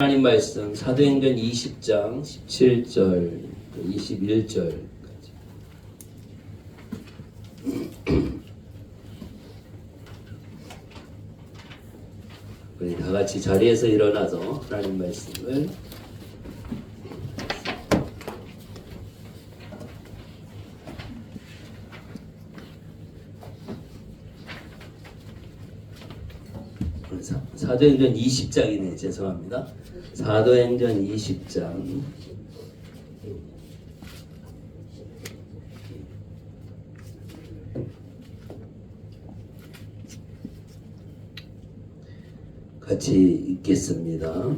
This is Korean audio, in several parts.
하나님 말씀 사도행전 20장 17절 21절까지 우리 다 같이 자리에서 일어나서 하나님 말씀을 사도행전 20장이네. 죄송합니다. 사도행전 20장 같이 읽겠습니다.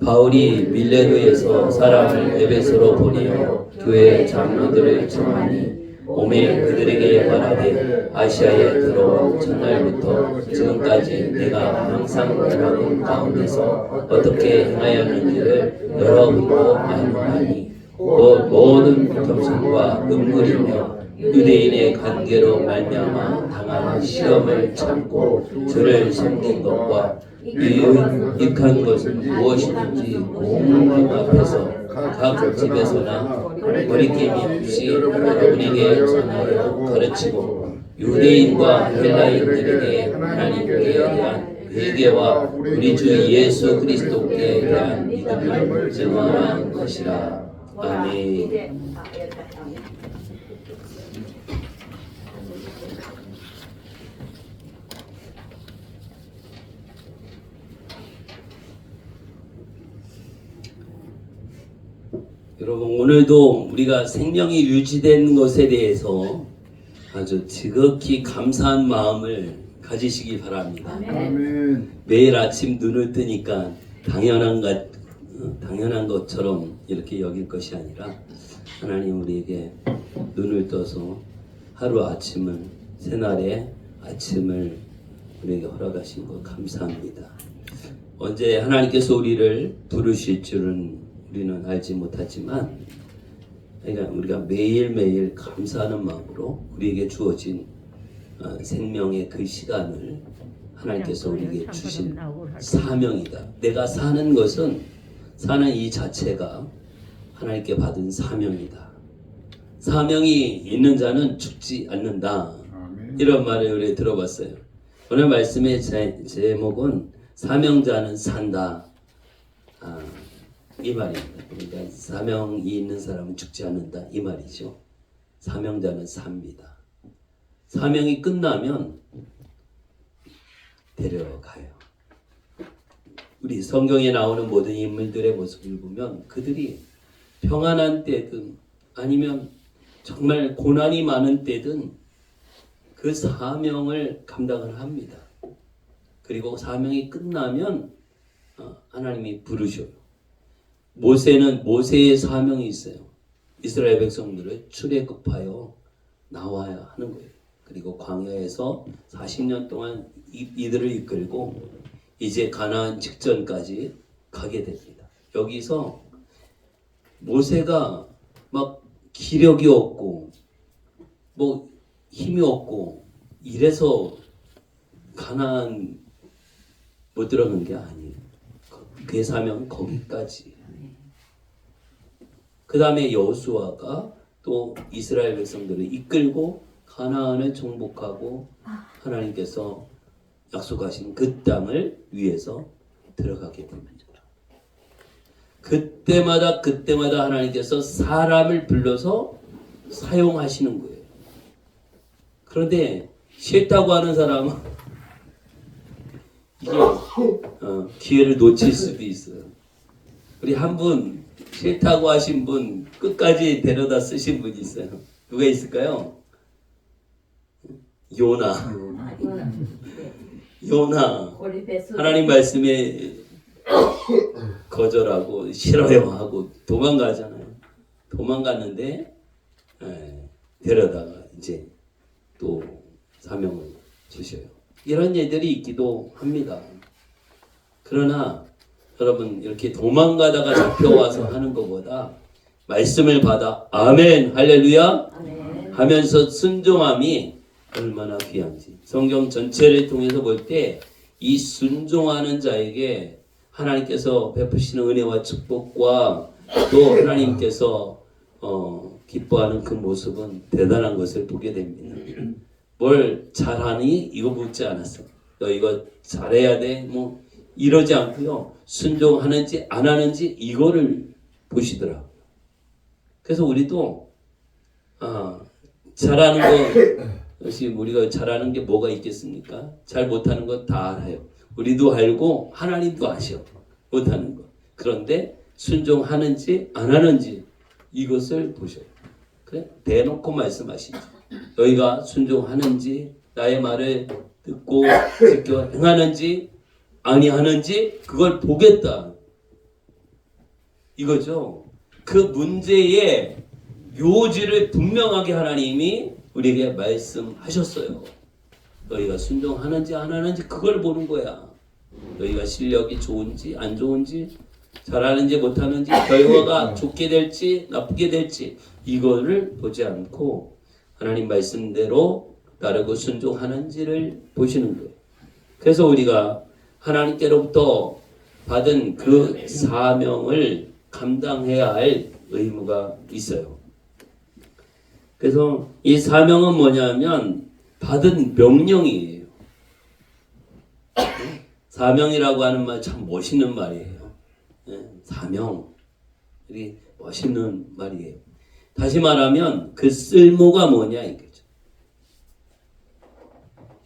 바울이 밀레도에서 사람을 에베소로 보내어 교회 장로들을 청하니 오매 그들에게 말하되 아시아에 들어온 첫날부터 지금까지 내가 항상 여러분 가운데서 어떻게 행하였는지를 여러분도 아노하니 또 모든 겸손과 음물이며 유대인의 관계로 말미암아 당한 시험을 참고 주를 섬긴 것과 유익한 것은 무엇이든지 온 앞에서 각 집에서나 거리낌이 없이 여러분에게 전하여 가르치고 유대인과 헬라인들에게 하나님께 대한 회개와 우리 주 예수 그리스도께 대한 믿음을 증언한 것이라. 아멘. 여러분, 오늘도 우리가 생명이 유지된 것에 대해서 아주 지극히 감사한 마음을 가지시기 바랍니다. 아멘. 매일 아침 눈을 뜨니까 당연한 것처럼 이렇게 여길 것이 아니라 하나님 우리에게 눈을 떠서 하루 아침을, 새날의 아침을 우리에게 허락하신 것 감사합니다. 언제 하나님께서 우리를 부르실 줄은 우리는 알지 못하지만, 그러니까 우리가 매일매일 감사하는 마음으로 우리에게 주어진 생명의 그 시간을 하나님께서 우리에게 주신 사명이다. 내가 사는 것은, 사는 이 자체가 하나님께 받은 사명이다. 사명이 있는 자는 죽지 않는다. 이런 말을 우리 들어봤어요. 오늘 말씀의 제목은 사명자는 산다. 이 말입니다. 그러니까 사명이 있는 사람은 죽지 않는다 이 말이죠. 사명자는 삽니다. 사명이 끝나면 데려가요. 우리 성경에 나오는 모든 인물들의 모습을 보면 그들이 평안한 때든 아니면 정말 고난이 많은 때든 그 사명을 감당을 합니다. 그리고 사명이 끝나면 하나님이 부르셔요. 모세는 모세의 사명이 있어요. 이스라엘 백성들을 출애굽하여 나와야 하는 거예요. 그리고 광야에서 40년 동안 이들을 이끌고 이제 가나안 직전까지 가게 됩니다. 여기서 모세가 막 기력이 없고 뭐 힘이 없고 이래서 가나안 못 들어간 게 아니에요. 그의 사명은 거기까지. 그 다음에 여호수아가 또 이스라엘 백성들을 이끌고 가나안을 정복하고 하나님께서 약속하신 그 땅을 위해서 들어가게 됩니다. 그때마다 하나님께서 사람을 불러서 사용하시는 거예요. 그런데 싫다고 하는 사람은 이게 기회를 놓칠 수도 있어요. 우리 한 분 싫다고 하신 분 끝까지 데려다 쓰신 분이 있어요. 누가 있을까요? 요나. 하나님 말씀에 거절하고 싫어요 하고 도망가잖아요. 도망갔는데 데려다가 이제 또 사명을 주셔요. 이런 예들이 있기도 합니다. 그러나 여러분, 이렇게 도망가다가 잡혀와서 하는 것보다 말씀을 받아 아멘 할렐루야 아멘. 하면서 순종함이 얼마나 귀한지 성경 전체를 통해서 볼 때 이 순종하는 자에게 하나님께서 베푸시는 은혜와 축복과 또 하나님께서 기뻐하는 그 모습은 대단한 것을 보게 됩니다. 뭘 잘하니? 이거 묻지 않았어. 너 이거 잘해야 돼? 뭐 이러지 않고요. 순종하는지 안 하는지 이거를 보시더라. 그래서 우리도 잘하는 거, 역시 우리가 잘하는 게 뭐가 있겠습니까? 잘 못하는 거 다 알아요. 우리도 알고 하나님도 아셔. 못하는 거. 그런데 순종하는지 안 하는지 이것을 보셔요. 그래? 대놓고 말씀하시죠. 너희가 순종하는지 나의 말을 듣고 지켜 행하는지 아니하는지 그걸 보겠다. 이거죠. 그 문제의 요지를 분명하게 하나님이 우리에게 말씀하셨어요. 너희가 순종하는지 안 하는지 그걸 보는 거야. 너희가 실력이 좋은지 안 좋은지 잘하는지 못하는지 결과가 좋게 될지 나쁘게 될지 이거를 보지 않고 하나님 말씀대로 따르고 순종하는지를 보시는 거예요. 그래서 우리가 하나님께로부터 받은 그 사명을 감당해야 할 의무가 있어요. 그래서 이 사명은 뭐냐면 받은 명령이에요. 사명이라고 하는 말 참 멋있는 말이에요. 사명. 이 멋있는 말이에요. 다시 말하면 그 쓸모가 뭐냐 이거죠.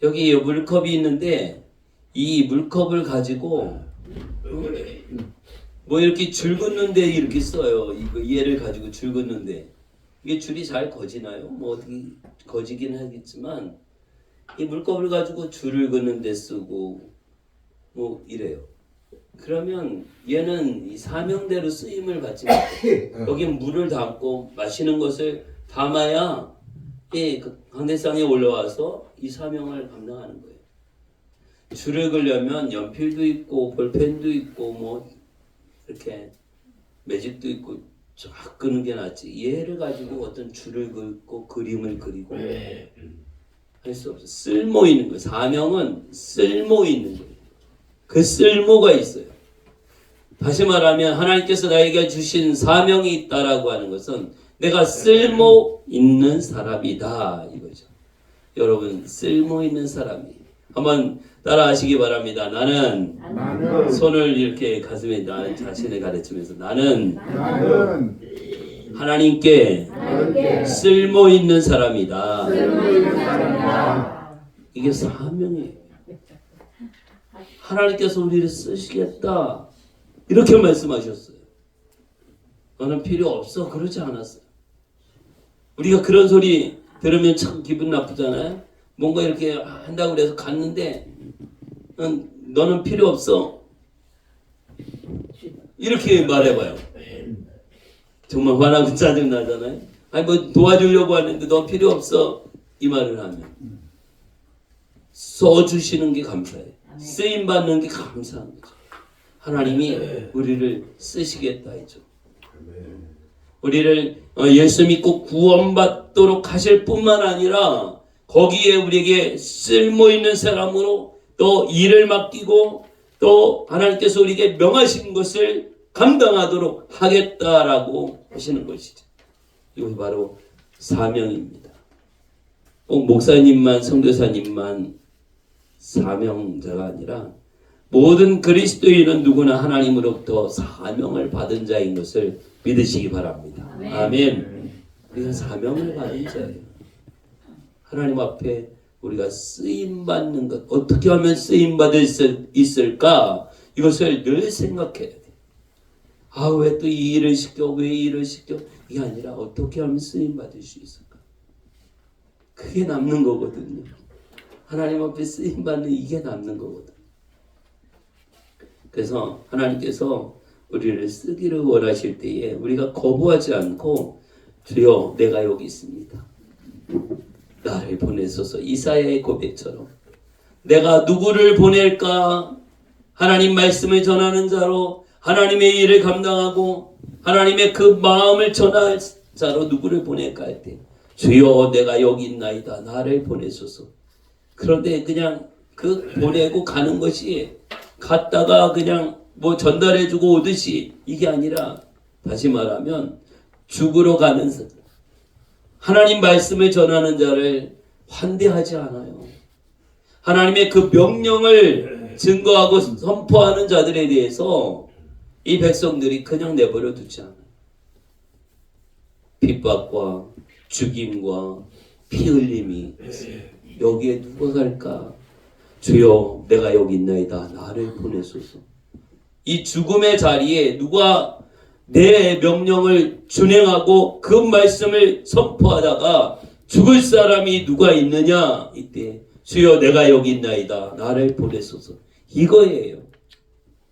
여기 물컵이 있는데 이 물컵을 가지고 뭐 이렇게 줄 긋는데 이렇게 써요. 이거 얘를 가지고 줄 긋는데 이게 줄이 잘 거지나요? 뭐 어떻게 거지긴 하겠지만 이 물컵을 가지고 줄을 긋는 데 쓰고 뭐 이래요. 그러면 얘는 이 사명대로 쓰임을 받지 못해요. 여기 물을 담고 마시는 것을 담아야 그 강대상에 올라와서 이 사명을 감당하는 거예요. 줄을 그려면 연필도 있고 볼펜도 있고 뭐 이렇게 매직도 있고 쫙 끄는 게 낫지. 얘를 가지고 어떤 줄을 긋고 그림을 그리고 할 수 없어. 쓸모 있는 거예요. 사명은 쓸모 있는 거예요. 그 쓸모가 있어요. 다시 말하면 하나님께서 나에게 주신 사명이 있다라고 하는 것은 내가 쓸모 있는 사람이다 이거죠. 여러분 쓸모 있는 사람이 한번 따라하시기 바랍니다. 나는 손을 이렇게 가슴에 나는 자신을 가르치면서 나는 하나님께 쓸모 있는 사람이다. 이게 사명이에요. 하나님께서 우리를 쓰시겠다 이렇게 말씀하셨어요. 너는 필요 없어 그러지 않았어요. 우리가 그런 소리 들으면 참 기분 나쁘잖아요. 뭔가 이렇게 한다고 그래서 갔는데 너는 필요 없어 이렇게 말해봐요. 정말 화나고 짜증 나잖아요. 아니 뭐 도와주려고 하는데 너 필요 없어 이 말을 하면 써주시는 게 감사해요. 쓰임 받는 게 감사한 거죠. 하나님이 우리를 쓰시겠다 했죠. 우리를 예수 믿고 구원받도록 하실 뿐만 아니라 거기에 우리에게 쓸모 있는 사람으로 또 일을 맡기고 또 하나님께서 우리에게 명하신 것을 감당하도록 하겠다라고 하시는 것이죠. 이것이 바로 사명입니다. 꼭 목사님만 선교사님만 사명자가 아니라 모든 그리스도인은 누구나 하나님으로부터 사명을 받은 자인 것을 믿으시기 바랍니다. 아멘. 우리가 사명을 받은 자예요. 하나님 앞에 우리가 쓰임받는 것, 어떻게 하면 쓰임받을 수 있을까? 이것을 늘 생각해야 돼. 왜 또 이 일을 시켜? 왜 이 일을 시켜? 이게 아니라 어떻게 하면 쓰임받을 수 있을까? 그게 남는 거거든요. 하나님 앞에 쓰임받는 이게 남는 거거든. 그래서 하나님께서 우리를 쓰기를 원하실 때에 우리가 거부하지 않고 주여 내가 여기 있습니다. 나를 보내소서. 이사야의 고백처럼 내가 누구를 보낼까? 하나님 말씀을 전하는 자로 하나님의 일을 감당하고 하나님의 그 마음을 전할 자로 누구를 보낼까 할 때 주여 내가 여기 있나이다. 나를 보내소서. 그런데 그냥 그 보내고 가는 것이 갔다가 그냥 뭐 전달해주고 오듯이 이게 아니라 다시 말하면 죽으러 가는 하나님 말씀을 전하는 자를 환대하지 않아요. 하나님의 그 명령을 증거하고 선포하는 자들에 대해서 이 백성들이 그냥 내버려 두지 않아요. 핍박과 죽임과 피 흘림이 여기에 누가 갈까? 주여 내가 여기 있나이다. 나를 보내소서. 이 죽음의 자리에 누가 내 명령을 준행하고 그 말씀을 선포하다가 죽을 사람이 누가 있느냐? 이때 주여 내가 여기 있나이다. 나를 보내소서. 이거예요.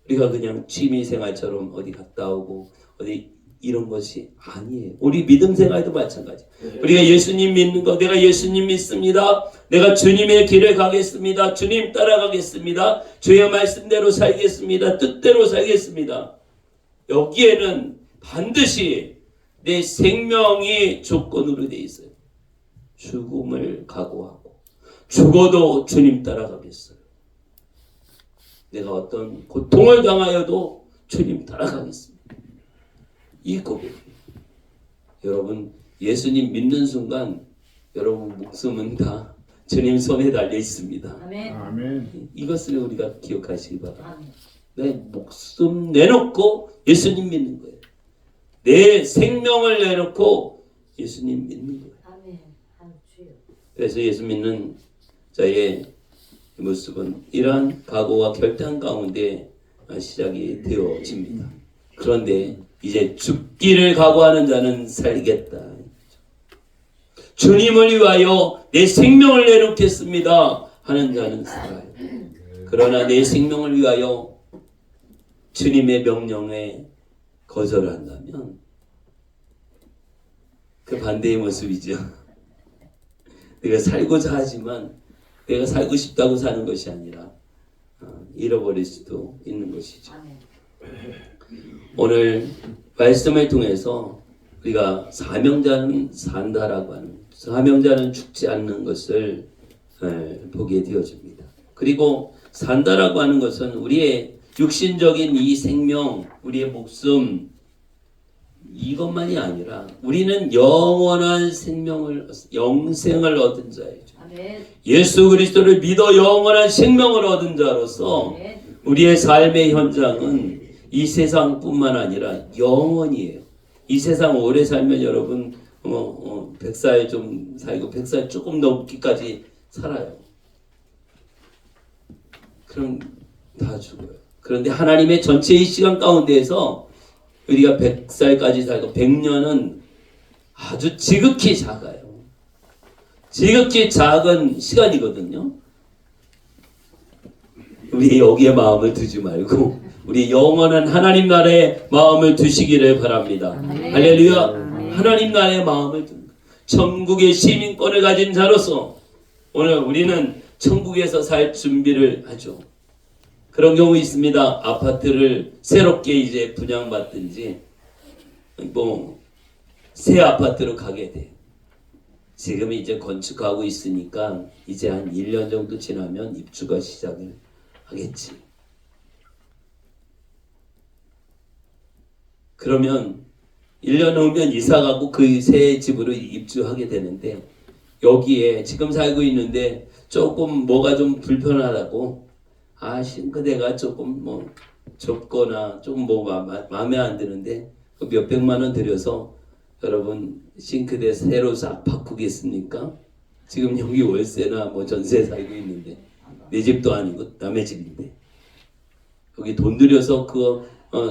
우리가 그냥 취미생활처럼 어디 갔다 오고 어디 이런 것이 아니에요. 우리 믿음 생활도 마찬가지. 우리가 예수님 믿는 거, 내가 예수님 믿습니다. 내가 주님의 길을 가겠습니다. 주님 따라가겠습니다. 주의 말씀대로 살겠습니다. 뜻대로 살겠습니다. 여기에는 반드시 내 생명이 조건으로 돼 있어요. 죽음을 각오하고 죽어도 주님 따라가겠어요. 내가 어떤 고통을 당하여도 주님 따라가겠습니다. 이 고백. 여러분 예수님 믿는 순간 여러분 목숨은 다 주님 손에 달려 있습니다. 아멘. 이것을 우리가 기억하시기 바랍니다. 내 목숨 내놓고 예수님 믿는 거예요. 내 생명을 내놓고 예수님 믿는 거예요. 그래서 예수 믿는 자의 모습은 이러한 각오와 결단 가운데 시작이 되어집니다. 그런데 이제 죽기를 각오하는 자는 살겠다. 주님을 위하여 내 생명을 내놓겠습니다 하는 자는 살아요. 그러나 내 생명을 위하여 주님의 명령에 거절한다면 그 반대의 모습이죠. 내가 살고자 하지만 내가 살고 싶다고 사는 것이 아니라 잃어버릴 수도 있는 것이죠. 오늘 말씀을 통해서 우리가 사명자는 산다라고 하는, 사명자는 죽지 않는 것을 보게 되어집니다. 그리고 산다라고 하는 것은 우리의 육신적인 이 생명, 우리의 목숨 이것만이 아니라 우리는 영원한 생명을, 영생을 얻은 자이죠. 예수 그리스도를 믿어 영원한 생명을 얻은 자로서 우리의 삶의 현장은 이 세상뿐만 아니라 영원이에요. 이 세상 오래 살면 여러분 100살 좀 살고 100살 조금 넘기까지 살아요. 그럼 다 죽어요. 그런데 하나님의 전체의 시간 가운데에서 우리가 100살까지 살고 100년은 아주 지극히 작아요. 지극히 작은 시간이거든요. 우리 여기에 마음을 두지 말고 우리 영원한 하나님 나라에 마음을 두시기를 바랍니다. 할렐루야. 하나님 나라에 마음을 둔 천국의 시민권을 가진 자로서 오늘 우리는 천국에서 살 준비를 하죠. 그런 경우 있습니다. 아파트를 새롭게 이제 분양받든지 새 아파트로 가게 돼. 지금 이제 건축하고 있으니까 이제 한 1년 정도 지나면 입주가 시작을 하겠지. 그러면 1년 후면 이사가고 그 새 집으로 입주하게 되는데 여기에 지금 살고 있는데 조금 뭐가 좀 불편하다고 싱크대가 조금 좁거나 좀 뭐가 마음에 안 드는데 몇백만 원 들여서 여러분 싱크대 새로 싹 바꾸겠습니까? 지금 여기 월세나 전세 살고 있는데 내 집도 아니고 남의 집인데 여기 돈 들여서 그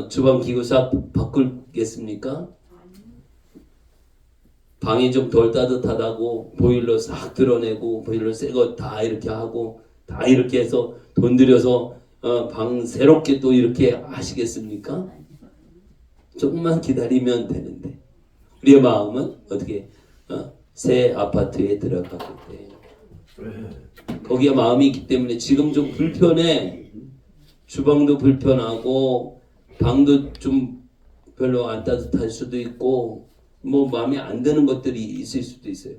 주방 기구 싹 바꾸겠습니까? 방이 좀 덜 따뜻하다고 보일러 싹 드러내고 보일러 새 거 다 이렇게 하고 다 이렇게 해서 돈 들여서 방 새롭게 또 이렇게 하시겠습니까? 조금만 기다리면 되는데 우리의 마음은 어떻게 새 아파트에 들어가게 돼. 거기에 마음이 있기 때문에 지금 좀 불편해. 주방도 불편하고 방도 좀 별로 안 따뜻할 수도 있고 마음에 안 드는 것들이 있을 수도 있어요.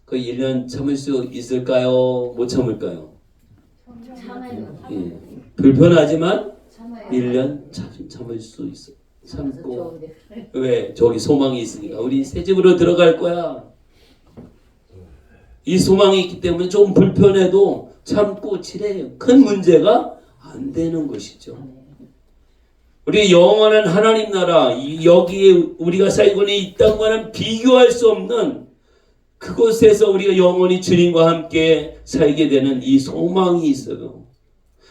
그 1년 참을 수 있을까요? 못 참을까요? 참아요. 예. 불편하지만 1년 참을 수 있어. 참고. 왜? 저기 소망이 있으니까. 우리 새 집으로 들어갈 거야. 이 소망이 있기 때문에 좀 불편해도 참고 지내요. 큰 문제가 안 되는 것이죠. 우리 영원한 하나님 나라, 여기에 우리가 살고 있는 이 땅과는 비교할 수 없는 그곳에서 우리가 영원히 주님과 함께 살게 되는 이 소망이 있어요.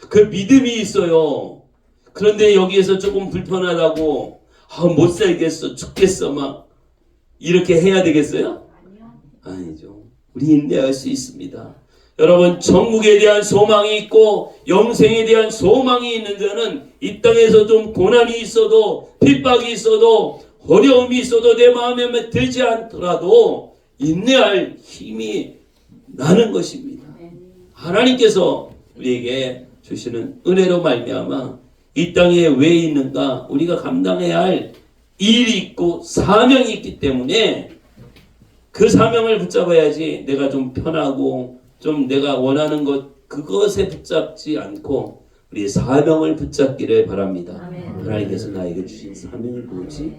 그 믿음이 있어요. 그런데 여기에서 조금 불편하다고 못 살겠어, 죽겠어 막 이렇게 해야 되겠어요? 아니죠. 우리 인내할 수 있습니다. 여러분, 천국에 대한 소망이 있고 영생에 대한 소망이 있는 자는 이 땅에서 좀 고난이 있어도 핍박이 있어도 어려움이 있어도 내 마음에 들지 않더라도 인내할 힘이 나는 것입니다. 하나님께서 우리에게 주시는 은혜로 말미암아 이 땅에 왜 있는가? 우리가 감당해야 할 일이 있고 사명이 있기 때문에 그 사명을 붙잡아야지 내가 좀 편하고 좀 내가 원하는 것 그것에 붙잡지 않고 우리의 사명을 붙잡기를 바랍니다. 아멘. 하나님께서 나에게 주신 사명이 뭐지?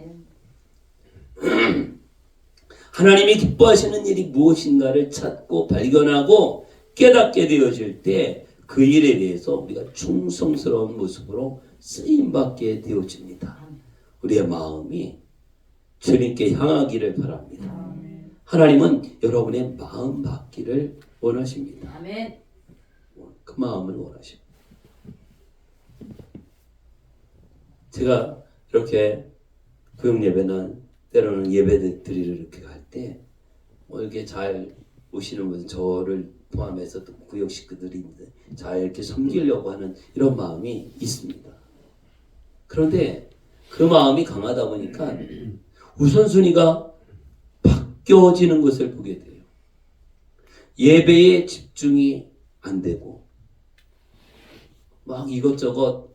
하나님이 기뻐하시는 일이 무엇인가를 찾고 발견하고 깨닫게 되어질 때 그 일에 대해서 우리가 충성스러운 모습으로 쓰임받게 되어집니다. 우리의 마음이 주님께 향하기를 바랍니다. 하나님은 여러분의 마음 받기를 원하십니다. 아멘. 그 마음을 원하십니다. 제가 이렇게 구역 예배는 때로는 예배 드리러 이렇게 갈 때 이렇게 잘 오시는 분 저를 포함해서 또 구역 식구들이 있는데 잘 이렇게 섬기려고 하는 이런 마음이 있습니다. 그런데 그 마음이 강하다 보니까 우선순위가 바뀌어지는 것을 보게 돼요. 예배에 집중이 안 되고 막 이것저것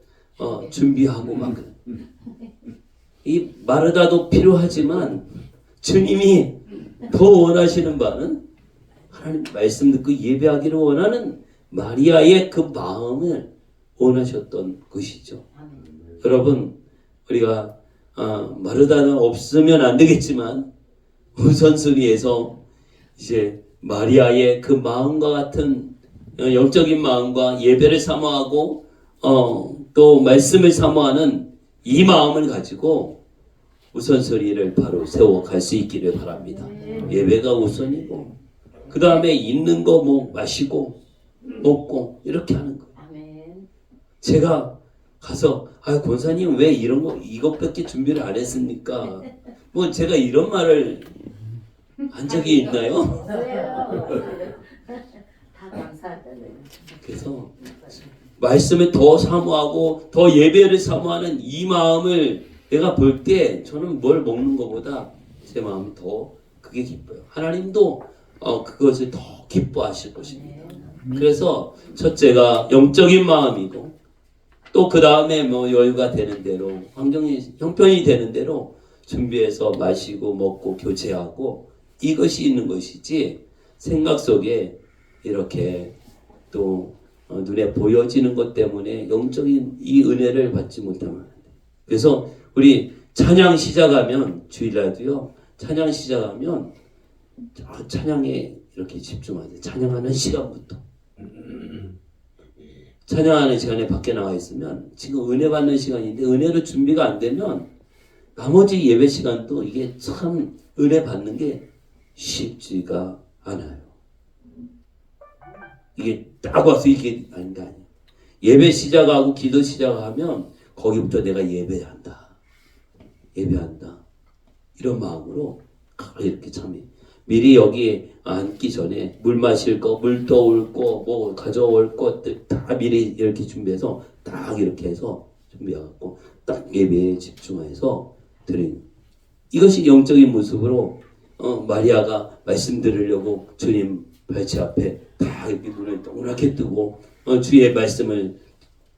준비하고 막 이 마르다도 필요하지만 주님이 더 원하시는 바는 하나님 말씀 듣고 예배하기를 원하는 마리아의 그 마음을 원하셨던 것이죠. 여러분 우리가 마르다는 없으면 안 되겠지만 우선순위에서 이제 마리아의 그 마음과 같은 영적인 마음과 예배를 사모하고 또 말씀을 사모하는 이 마음을 가지고 우선순위를 바로 세워 갈 수 있기를 바랍니다. 예배가 우선이고 그 다음에 있는 거 뭐 마시고 먹고 이렇게 하는 거예요. 제가 가서 권사님 왜 이런 거 이것밖에 준비를 안 했습니까? 뭐 제가 이런 말을 한 적이 있나요? 다 감사하잖아요. 그래서 말씀을 더 사모하고 더 예배를 사모하는 이 마음을 내가 볼 때 저는 뭘 먹는 것보다 제 마음이 더 그게 기뻐요. 하나님도 그것을 더 기뻐하실 것입니다. 그래서 첫째가 영적인 마음이고 또 그 다음에 뭐 여유가 되는 대로 환경이 형편이 되는 대로 준비해서 마시고 먹고 교제하고 이것이 있는 것이지 생각 속에 이렇게 또 눈에 보여지는 것 때문에 영적인 이 은혜를 받지 못하면 안 돼요. 그래서 우리 찬양 시작하면 주일날도요. 찬양 시작하면 찬양에 이렇게 집중하세요. 찬양하는 시간부터. 찬양하는 시간에 밖에 나와 있으면 지금 은혜 받는 시간인데 은혜로 준비가 안 되면 나머지 예배 시간도 이게 참 은혜 받는 게 쉽지가 않아요. 이게 딱 와서 이게 아닌가 아니에요. 예배 시작하고 기도 시작하면 거기부터 내가 예배한다. 이런 마음으로 이렇게 참여. 미리 여기 앉기 전에 물 마실 거, 물 떠올 거, 뭐 가져올 것들 다 미리 이렇게 준비해서 딱 이렇게 해서 준비해갖고 딱 예배에 집중해서 드리는. 이것이 영적인 모습으로 마리아가 말씀 들으려고 주님 발치 앞에 다 이렇게 눈을 동그랗게 뜨고 주의 말씀을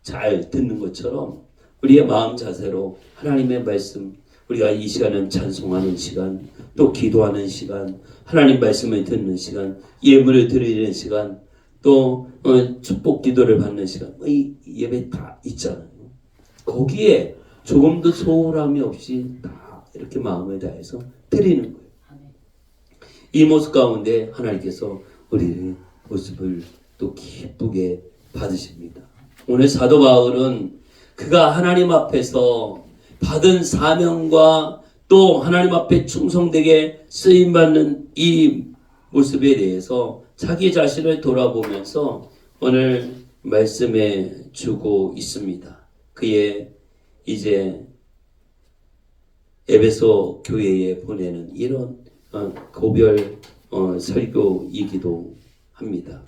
잘 듣는 것처럼 우리의 마음 자세로 하나님의 말씀 우리가 이 시간은 찬송하는 시간 또 기도하는 시간 하나님 말씀을 듣는 시간 예물을 드리는 시간 또 축복 기도를 받는 시간 이 예배 다 있잖아요. 거기에 조금도 소홀함이 없이 다 이렇게 마음을 다해서 드리는 거예요. 이 모습 가운데 하나님께서 우리의 모습을 또 기쁘게 받으십니다. 오늘 사도 바울은 그가 하나님 앞에서 받은 사명과 또 하나님 앞에 충성되게 쓰임받는 이 모습에 대해서 자기 자신을 돌아보면서 오늘 말씀해 주고 있습니다. 그의 이제 에베소 교회에 보내는 이런 고별 설교이기도 합니다.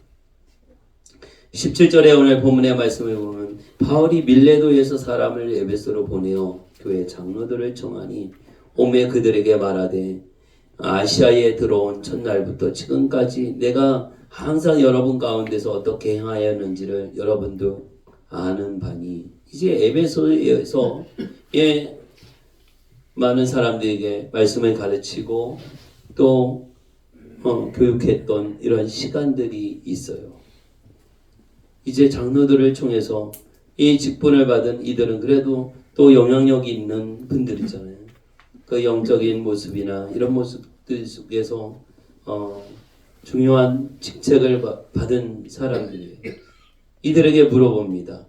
17절에 오늘 본문의 말씀을 보면 바울이 밀레도에서 사람을 에베소로 보내어 교회 장로들을 청하니 오매 그들에게 말하되 아시아에 들어온 첫날부터 지금까지 내가 항상 여러분 가운데서 어떻게 행하였는지를 여러분도 아는 바니 이제 에베소에서 많은 사람들에게 말씀을 가르치고 또 교육했던 이런 시간들이 있어요. 이제 장로들을 통해서 이 직분을 받은 이들은 그래도 또 영향력이 있는 분들이잖아요. 그 영적인 모습이나 이런 모습들 속에서 중요한 직책을 받은 사람들이에요. 이들에게 물어봅니다.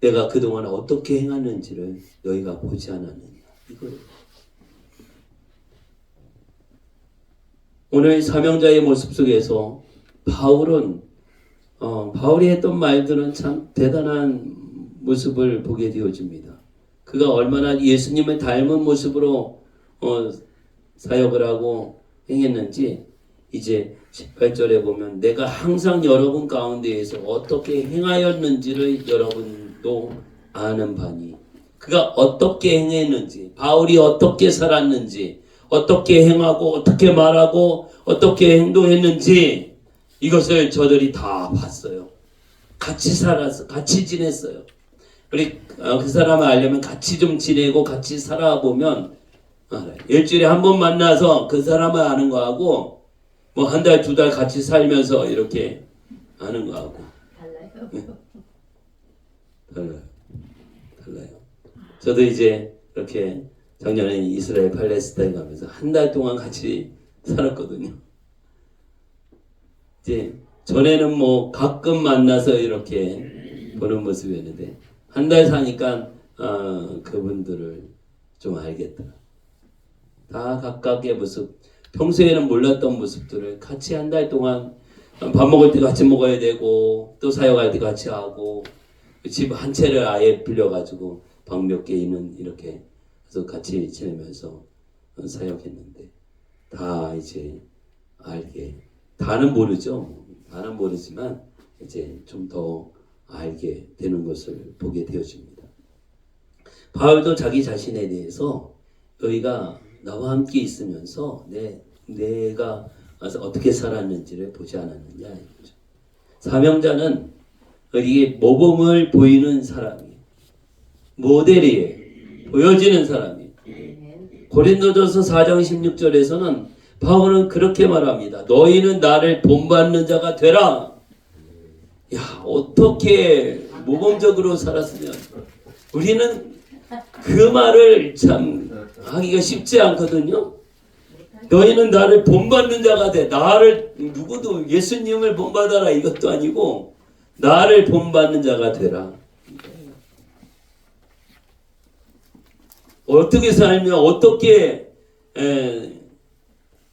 내가 그동안 어떻게 행하는지를 너희가 보지 않았느냐. 이거예요. 오늘 사명자의 모습 속에서 바울이 했던 말들은 참 대단한 모습을 보게 되어집니다. 그가 얼마나 예수님을 닮은 모습으로 사역을 하고 행했는지 이제 18절에 보면 내가 항상 여러분 가운데에서 어떻게 행하였는지를 여러분도 아는 바니 그가 어떻게 행했는지 바울이 어떻게 살았는지 어떻게 행하고 어떻게 말하고 어떻게 행동했는지 이것을 저들이 다 봤어요. 같이 살았어, 같이 지냈어요. 우리 그 사람을 알려면 같이 좀 지내고 같이 살아보면 알아요. 일주일에 한 번 만나서 그 사람을 아는 거하고 뭐 한 달, 두 달 같이 살면서 이렇게 아는 거하고 달라요? 네. 달라요. 저도 이제 이렇게 작년에 이스라엘 팔레스타인 가면서 한 달 동안 같이 살았거든요. 이제 전에는 뭐 가끔 만나서 이렇게 보는 모습이었는데 한 달 사니까 그분들을 좀 알겠더라. 다 각각의 모습, 평소에는 몰랐던 모습들을 같이 한 달 동안 밥 먹을 때 같이 먹어야 되고 또 사역할 때 같이 하고 집 한 채를 아예 빌려가지고 방 몇 개 있는 이렇게 해서 같이 지내면서 사역했는데 다 이제 알게 다는 모르죠. 다는 모르지만 이제 좀 더 알게 되는 것을 보게 되어집니다. 바울도 자기 자신에 대해서 너희가 나와 함께 있으면서 내가 어떻게 살았는지를 보지 않았느냐. 사명자는 이게 모범을 보이는 사람이에요. 모델이에요. 보여지는 사람이에요. 고린도전서 4장 16절에서는 바울은 그렇게 말합니다. 너희는 나를 본받는 자가 되라. 야, 어떻게 모범적으로 살았으면 우리는 그 말을 참 하기가 쉽지 않거든요. 너희는 나를 본받는 자가 돼. 나를 누구도 예수님을 본받아라 이것도 아니고 나를 본받는 자가 되라. 어떻게 살면 어떻게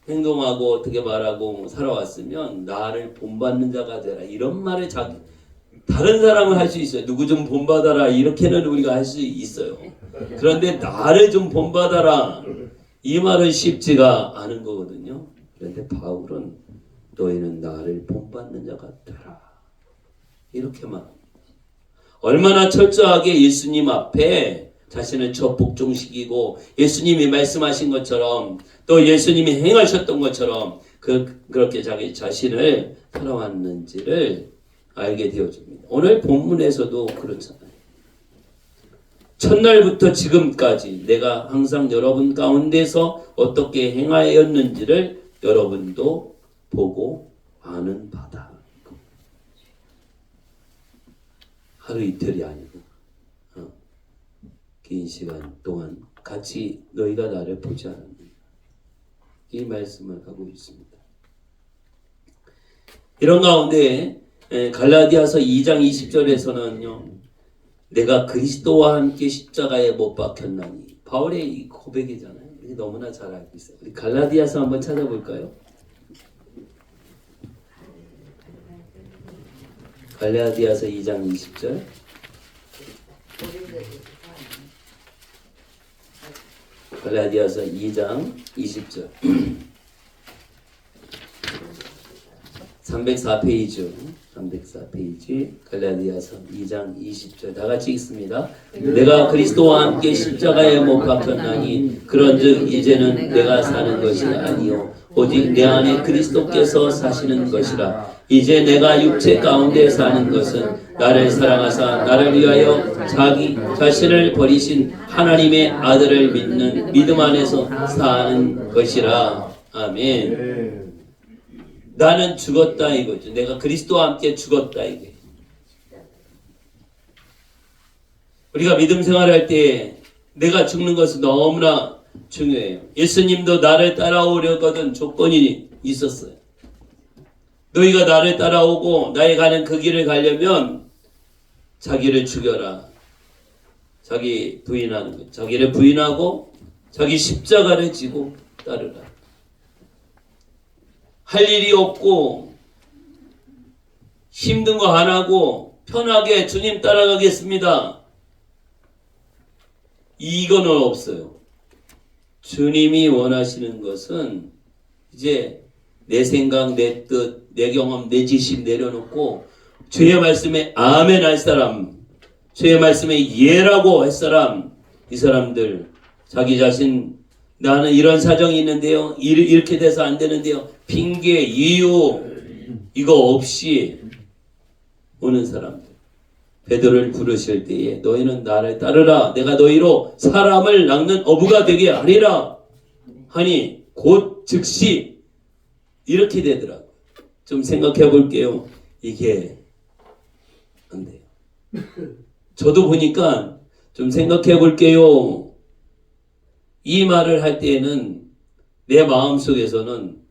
행동하고 어떻게 말하고 살아왔으면 나를 본받는 자가 되라. 이런 말을 다른 사람은 할 수 있어요. 누구 좀 본받아라 이렇게는 우리가 할 수 있어요. 그런데 나를 좀 본받아라 이 말은 쉽지가 않은 거거든요. 그런데 바울은 너희는 나를 본받는 자가 되라 이렇게 말합니다. 얼마나 철저하게 예수님 앞에 자신을 복종시키고 예수님이 말씀하신 것처럼 또 예수님이 행하셨던 것처럼 그렇게 자기 자신을 살아왔는지를 알게 되어집니다. 오늘 본문에서도 그렇잖아요. 첫날부터 지금까지 내가 항상 여러분 가운데서 어떻게 행하였는지를 여러분도 보고 아는 바다. 하루 이틀이 아니고 긴 시간 동안 같이 너희가 나를 보지 않았느냐. 이 말씀을 하고 있습니다. 이런 가운데 갈라디아서 2장 20절에서는요. 내가 그리스도와 함께 십자가에 못 박혔나니. 바울의 이 고백이잖아요. 이게 너무나 잘 알고 있어요. 우리 갈라디아서 한번 찾아볼까요? 갈라디아서 2장 20절. 갈라디아서 2장 20절. 304페이지 304페이지 갈라디아서 2장 20절 다 같이 읽습니다. 내가 그리스도와 함께 십자가에 못 박혔나니 그런즉 이제는 내가 사는 것이 아니요 오직 내 안에 그리스도께서 사시는 것이라. 이제 내가 육체 가운데 사는 것은 나를 사랑하사 나를 위하여 자기 자신을 버리신 하나님의 아들을 믿는 믿음 안에서 사는 것이라. 아멘. 나는 죽었다 이거죠. 내가 그리스도와 함께 죽었다 이게. 우리가 믿음 생활할 때 내가 죽는 것은 너무나 중요해요. 예수님도 나를 따라오려거든 조건이 있었어요. 너희가 나를 따라오고 나의 가는 그 길을 가려면 자기를 죽여라. 자기 부인하는 것. 자기를 부인하고 자기 십자가를 지고 따르라. 할 일이 없고 힘든 거 안 하고 편하게 주님 따라가겠습니다. 이거는 없어요. 주님이 원하시는 것은 이제 내 생각, 내 뜻, 내 경험, 내 지식 내려놓고 주의 말씀에 아멘 할 사람, 주의 말씀에 예라고 할 사람, 이 사람들 자기 자신 나는 이런 사정이 있는데요. 이렇게 돼서 안 되는데요. 핑계, 이유 이거 없이 오는 사람들. 베드로를 부르실 때에 너희는 나를 따르라. 내가 너희로 사람을 낚는 어부가 되게 하리라. 하니 곧 즉시 이렇게 되더라고요. 좀 생각해 볼게요. 이게 안 돼요. 저도 보니까 좀 생각해 볼게요. 이 말을 할 때에는 내 마음속에서는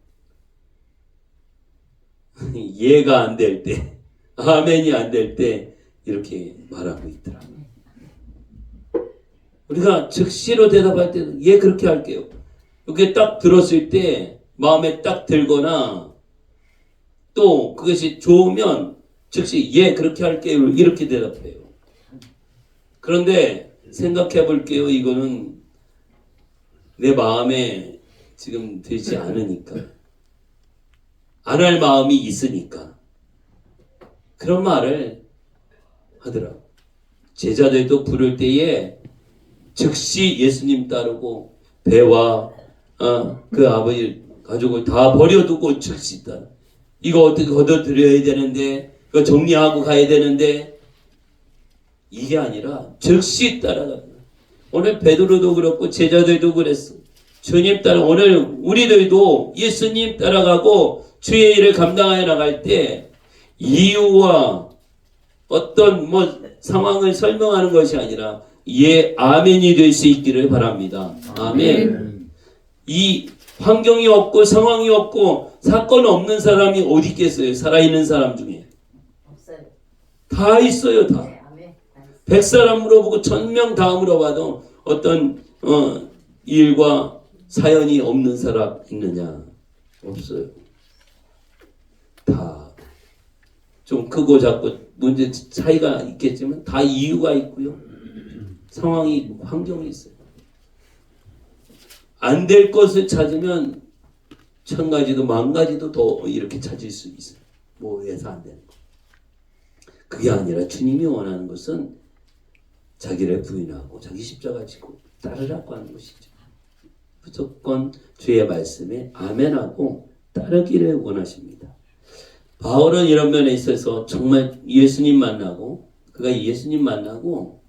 이해가 안 될 때, 아멘이 안 될 때 이렇게 말하고 있더라고요. 우리가 즉시로 대답할 때는 예 그렇게 할게요. 이렇게 딱 들었을 때 마음에 딱 들거나 또 그것이 좋으면 즉시 예 그렇게 할게요 이렇게 대답해요. 그런데 생각해 볼게요. 이거는 내 마음에 지금 들지 않으니까 안 할 마음이 있으니까 그런 말을 하더라고. 제자들도 부를 때에 즉시 예수님 따르고 배와 그 아버지 가족을 다 버려두고 즉시 따라. 이거 어떻게 걷어들여야 되는데 이거 정리하고 가야 되는데 이게 아니라 즉시 따라간다. 오늘 베드로도 그렇고 제자들도 그랬어. 주님 따라 오늘 우리들도 예수님 따라가고 주의 일을 감당해 나갈 때 이유와 어떤 상황을 설명하는 것이 아니라 예 아멘이 될 수 있기를 바랍니다. 아멘. 이 환경이 없고 상황이 없고 사건 없는 사람이 어디 있겠어요? 살아있는 사람 중에 없어요. 다 있어요. 다. 100사람 물어보고 1000명 다 물어봐도 어떤 일과 사연이 없는 사람 있느냐? 없어요. 다 좀 크고 작고 문제 차이가 있겠지만 다 이유가 있고요. 상황이 환경이 있어요. 안 될 것을 찾으면 1000가지도 10,000가지도 더 이렇게 찾을 수 있어요. 뭐 해서 안 되는 거. 그게 아니라 주님이 원하는 것은 자기를 부인하고 자기 십자가 지고 따르라고 하는 것이죠. 무조건 주의 말씀에 아멘하고 따르기를 원하십니다. 바울은 이런 면에 있어서 정말 예수님 만나고 그가 예수님 만나고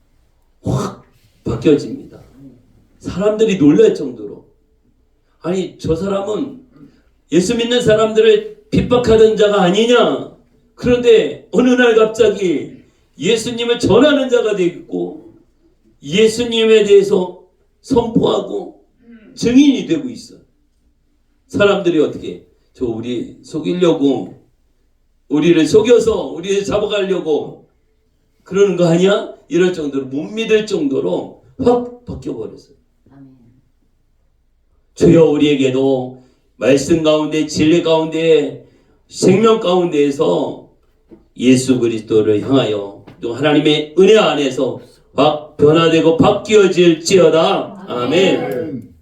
확 바뀌어집니다. 사람들이 놀랄 정도로 아니 저 사람은 예수 믿는 사람들을 핍박하던 자가 아니냐. 그런데 어느 날 갑자기 예수님을 전하는 자가 되고 예수님에 대해서 선포하고 증인이 되고 있어. 사람들이 어떻게 저 우리 속이려고 우리를 속여서 우리를 잡아가려고 그러는 거 아니야? 이럴 정도로 못 믿을 정도로 확 바뀌어버렸어요. 주여 우리에게도 말씀 가운데 진리 가운데 생명 가운데에서 예수 그리스도를 향하여 또 하나님의 은혜 안에서 확 변화되고 바뀌어질지어다. 아멘.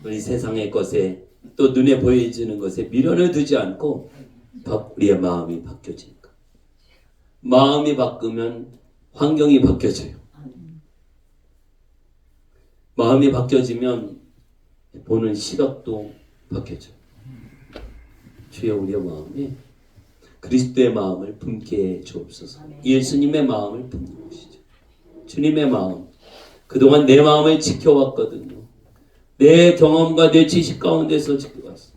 우리 세상의 것에 또 눈에 보여지는 것에 미련을 두지 않고 우리의 마음이 바뀌어지니까. 마음이 바꾸면 환경이 바뀌어져요. 마음이 바뀌어지면 보는 시각도 바뀌어져요. 주여 우리의 마음에 그리스도의 마음을 품게 주옵소서. 예수님의 마음을 품는 것이죠. 주님의 마음. 그동안 내 마음을 지켜왔거든요. 내 경험과 내 지식 가운데서 지켜왔어요.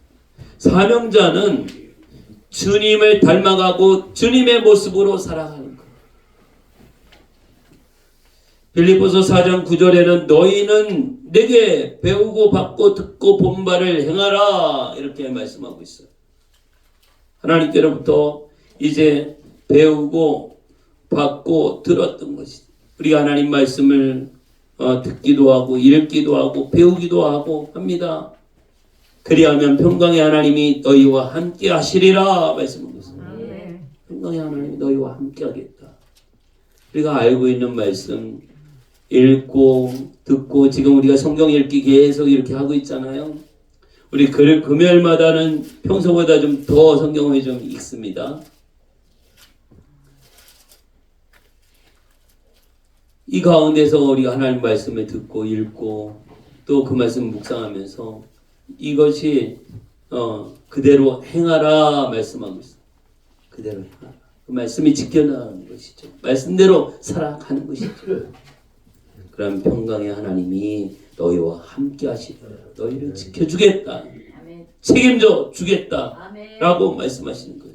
사명자는 주님을 닮아가고 주님의 모습으로 살아가는 거예요. 빌립보서 4장 9절에는 너희는 내게 배우고 받고 듣고 본 바를 행하라 이렇게 말씀하고 있어요. 하나님께로부터 이제 배우고 받고 들었던 것이 우리가 하나님 말씀을 듣기도 하고 읽기도 하고 배우기도 하고 합니다. 그리하면 평강의 하나님이 너희와 함께 하시리라 말씀하고 있습니다. 평강의 하나님이 너희와 함께 하겠다. 우리가 알고 있는 말씀 읽고 듣고 지금 우리가 성경 읽기 계속 이렇게 하고 있잖아요. 우리 금요일마다는 평소보다 좀 더 성경을 좀 읽습니다. 이 가운데서 우리가 하나님 말씀을 듣고 읽고 또 그 말씀 묵상하면서 이것이 그대로 행하라 말씀하고 있어요. 그대로 행하라. 그 말씀이 지켜나가는 것이죠. 말씀대로 살아가는 것이죠. 그럼 평강의 하나님이 너희와 함께 하시리라. 너희를 지켜주겠다. 책임져 주겠다. 라고 말씀하시는 거예요.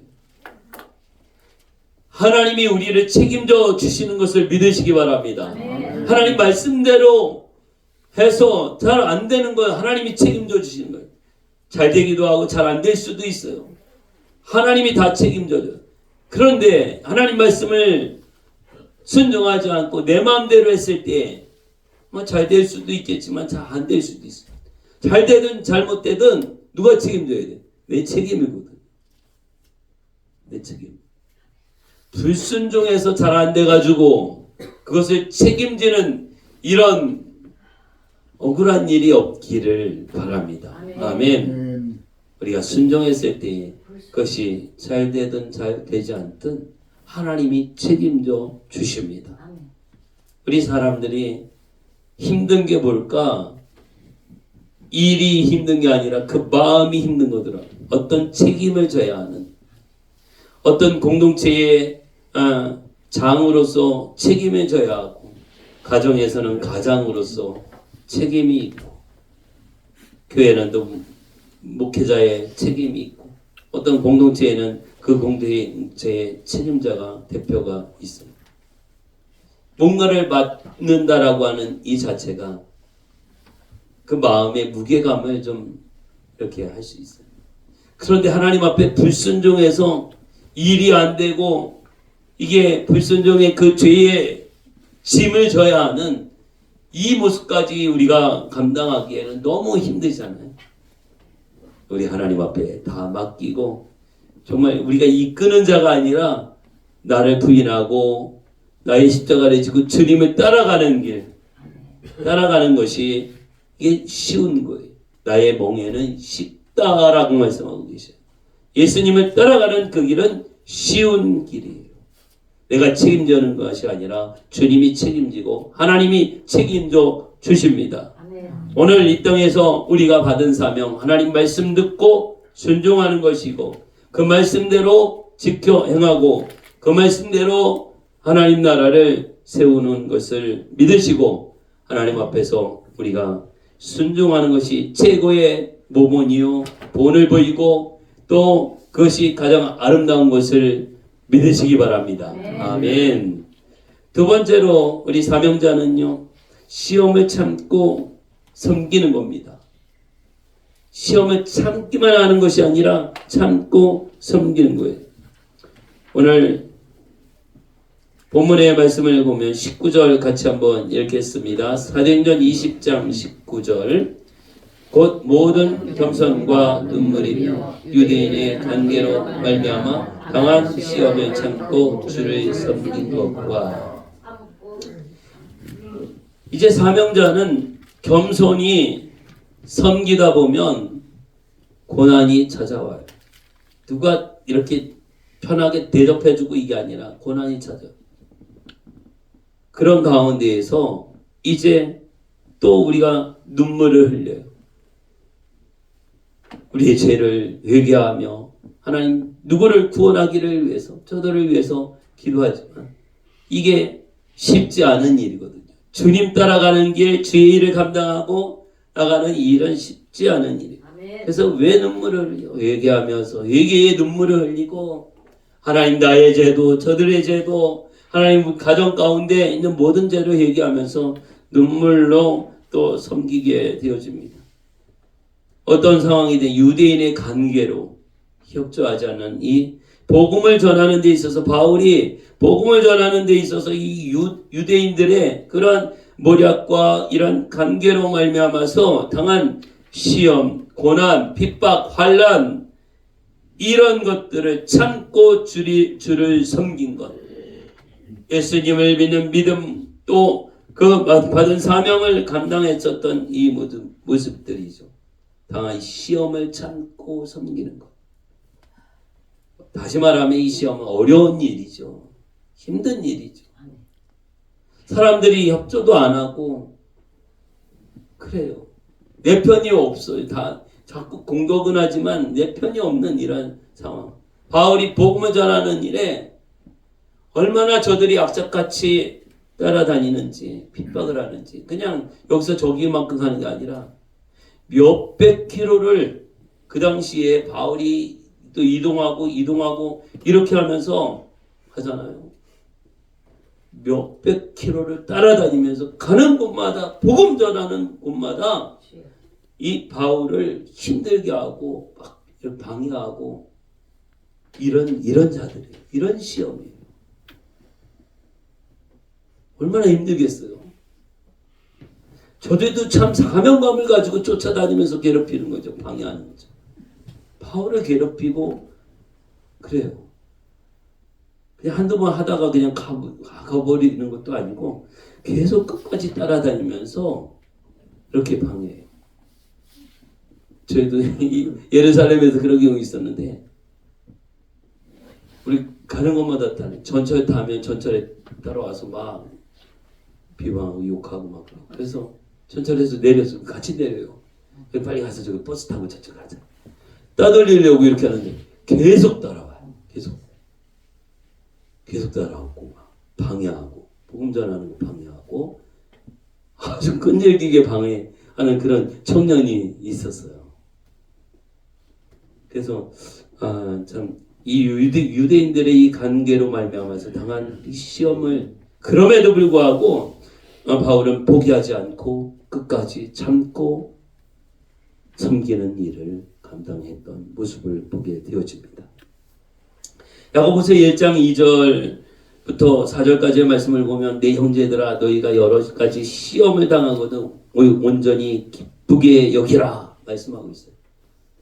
하나님이 우리를 책임져 주시는 것을 믿으시기 바랍니다. 하나님 말씀대로 해서 잘 안 되는 거 하나님이 책임져 주시는 거예요. 잘 되기도 하고 잘 안 될 수도 있어요. 하나님이 다 책임져 줘요. 그런데 하나님 말씀을 순종하지 않고 내 마음대로 했을 때 잘 될 수도 있겠지만 잘 안 될 수도 있어요. 잘 되든 잘못되든 누가 책임져야 돼? 내 책임이거든. 내 책임. 불순종해서 잘 안 돼가지고 그것을 책임지는 이런 억울한 일이 없기를 바랍니다. 아멘. 우리가 순종했을 때 그것이 잘 되든 잘 되지 않든 하나님이 책임져 주십니다. 우리 사람들이 힘든 게 뭘까? 일이 힘든 게 아니라 그 마음이 힘든 거더라. 어떤 책임을 져야 하는 어떤 공동체의 장으로서 책임을 져야 하고 가정에서는 가장으로서 책임이 있고 교회는 또 목회자의 책임이 있고 어떤 공동체에는 그 공동체의 책임자가 대표가 있습니다. 뭔가를 맡는다라고 하는 이 자체가 그 마음의 무게감을 좀 이렇게 할 수 있어요. 그런데 하나님 앞에 불순종해서 일이 안 되고 이게 불순종의 그 죄의 짐을 져야 하는 이 모습까지 우리가 감당하기에는 너무 힘들잖아요. 우리 하나님 앞에 다 맡기고 정말 우리가 이끄는 자가 아니라 나를 부인하고 나의 십자가를 지고 주님을 따라가는 길, 따라가는 것이 이게 쉬운 거예요. 나의 멍에는 쉽다라고 말씀하고 계셔요. 예수님을 따라가는 그 길은 쉬운 길이에요. 내가 책임지는 것이 아니라 주님이 책임지고 하나님이 책임져 주십니다. 오늘 이 땅에서 우리가 받은 사명, 하나님 말씀 듣고 순종하는 것이고 그 말씀대로 지켜 행하고 그 말씀대로 하나님 나라를 세우는 것을 믿으시고 하나님 앞에서 우리가 순종하는 것이 최고의 모본이요 본을 보이고 또 그것이 가장 아름다운 것을 믿으시기 바랍니다. 아멘. 두 번째로 우리 사명자는요, 시험을 참고 섬기는 겁니다. 시험을 참기만 하는 것이 아니라 참고 섬기는 거예요. 오늘 본문의 말씀을 보면 19절 같이 한번 읽겠습니다. 사도행전 20장 19절. 곧 모든 겸손과 눈물이며 유대인의 관계로 말미암아 강한 시험을 참고 주를 섬긴 것과. 이제 사명자는 겸손히 섬기다 보면 고난이 찾아와요. 누가 이렇게 편하게 대접해주고 이게 아니라 고난이 찾아와요. 그런 가운데에서 이제 또 우리가 눈물을 흘려요. 우리의 죄를 회개하며 하나님 누구를 구원하기를 위해서, 저들을 위해서 기도하지만 이게 쉽지 않은 일이거든요. 주님 따라가는 길, 주의 일을 감당하고 나가는 이 일은 쉽지 않은 일이에요. 그래서 왜 눈물을 흘려? 회개하면서 회개의 눈물을 흘리고 하나님 나의 죄도 저들의 죄도 하나님 가정 가운데 있는 모든 죄를 회개하면서 눈물로 또 섬기게 되어집니다. 어떤 상황이든 유대인의 관계로 협조하지 않는 이 복음을 전하는 데 있어서 바울이 복음을 전하는 데 있어서 이 유대인들의 그런 모략과 이런 관계로 말미암아서 당한 시험, 고난, 핍박, 환난 이런 것들을 참고 주를 섬긴 것, 예수님을 믿는 믿음 또 그 받은 사명을 감당했었던 이 모든 모습들이죠. 당한 시험을 참고 섬기는 것. 다시 말하면 이 시험은 어려운 일이죠. 힘든 일이죠. 사람들이 협조도 안 하고 그래요. 내 편이 없어요. 다 자꾸 공격은 하지만 내 편이 없는 이런 상황. 바울이 복음을 전하는 일에 얼마나 저들이 악착같이 따라다니는지 핍박을 하는지 그냥 여기서 저기만큼 하는 게 아니라 몇백 킬로를 그 당시에 바울이 또 이동하고 이렇게 하면서 하잖아요. 몇백 킬로를 따라다니면서 가는 곳마다 복음 전하는 곳마다 이 바울을 힘들게 하고 막 방해하고 이런 자들이에요. 이런 시험이에요. 얼마나 힘들겠어요. 저들도 참 사명감을 가지고 쫓아다니면서 괴롭히는 거죠. 방해하는 거죠. 바울을 괴롭히고 그래요. 그냥 한두 번 하다가 그냥 가버리는 것도 아니고 계속 끝까지 따라다니면서 이렇게 방해해요. 저희도 예루살렘에서 그런 경우 있었는데 우리 가는 곳마다 전철 타면 전철에 따라와서 막 비방하고 욕하고 막 그래서 전철에서 내려서 같이 내려요. 빨리 가서 저기 버스 타고 저쪽 가자. 따돌리려고 이렇게 하는데 계속 따라와요. 계속 따라오고 방해하고 복음 전하는 거 방해하고 아주 끈질기게 방해하는 그런 청년이 있었어요. 그래서 참 이 유대인들의 이 관계로 말미암아서 당한 이 시험을 그럼에도 불구하고 바울은 포기하지 않고 끝까지 참고 섬기는 일을 감당했던 모습을 보게 되어집니다. 야고보서 1장 2절부터 4절까지의 말씀을 보면 내 형제들아 너희가 여러 가지 시험을 당하고도 온전히 기쁘게 여기라 말씀하고 있어요.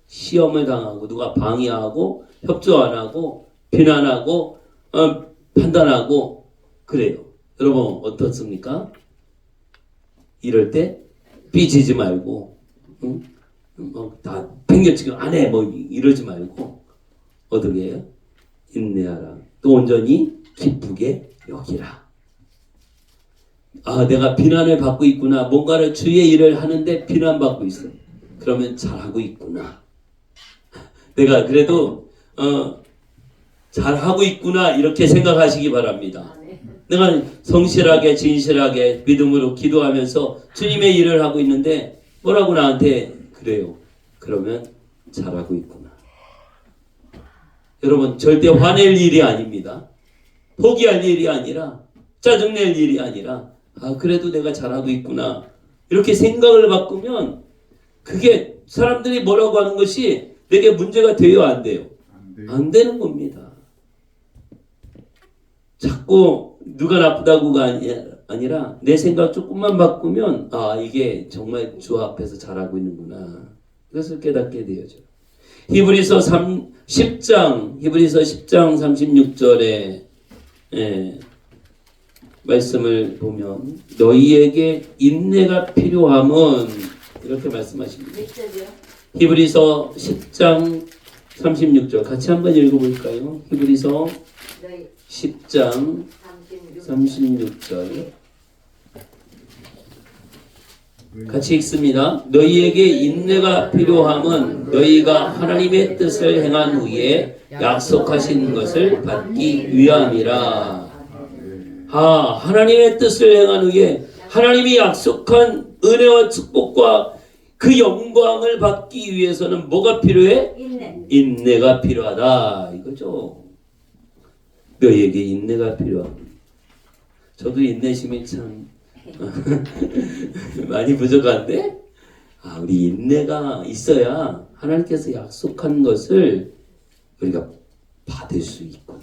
시험을 당하고 누가 방해하고 협조 안 하고 비난하고 판단하고 그래요. 여러분 어떻습니까? 이럴 때 삐지지 말고 다 팽개치고 안 해 뭐 이러지 말고 어떻게 해요? 인내하라. 또 온전히 기쁘게 여기라. 내가 비난을 받고 있구나. 뭔가를 주의 일을 하는데 비난받고 있어. 그러면 잘하고 있구나. 내가 그래도 잘하고 있구나 이렇게 생각하시기 바랍니다. 내가 성실하게 진실하게 믿음으로 기도하면서 주님의 일을 하고 있는데 뭐라고 나한테 그래요. 그러면 잘하고 있구나. 여러분 절대 화낼 일이 아닙니다. 포기할 일이 아니라 짜증낼 일이 아니라 그래도 내가 잘하고 있구나 이렇게 생각을 바꾸면 그게 사람들이 뭐라고 하는 것이 내게 문제가 돼요 안 돼요? 안 되는 겁니다. 자꾸 누가 나쁘다고가 아니라 내 생각 조금만 바꾸면 이게 정말 주 앞에서 잘하고 있는구나. 그것을 깨닫게 되어져. 히브리서 10장 36절에 말씀을 보면 너희에게 인내가 필요함은 이렇게 말씀하십니다. 히브리서 10장 36절 같이 한번 읽어볼까요? 히브리서 10장 36절 같이 읽습니다. 너희에게 인내가 필요함은 너희가 하나님의 뜻을 행한 후에 약속하신 것을 받기 위함이라. 하나님의 뜻을 행한 후에 하나님이 약속한 은혜와 축복과 그 영광을 받기 위해서는 뭐가 필요해? 인내가 필요하다 이거죠. 너희에게 인내가 필요합니다. 저도 인내심이 참 많이 부족한데 우리 인내가 있어야 하나님께서 약속한 것을 우리가 받을 수 있구나.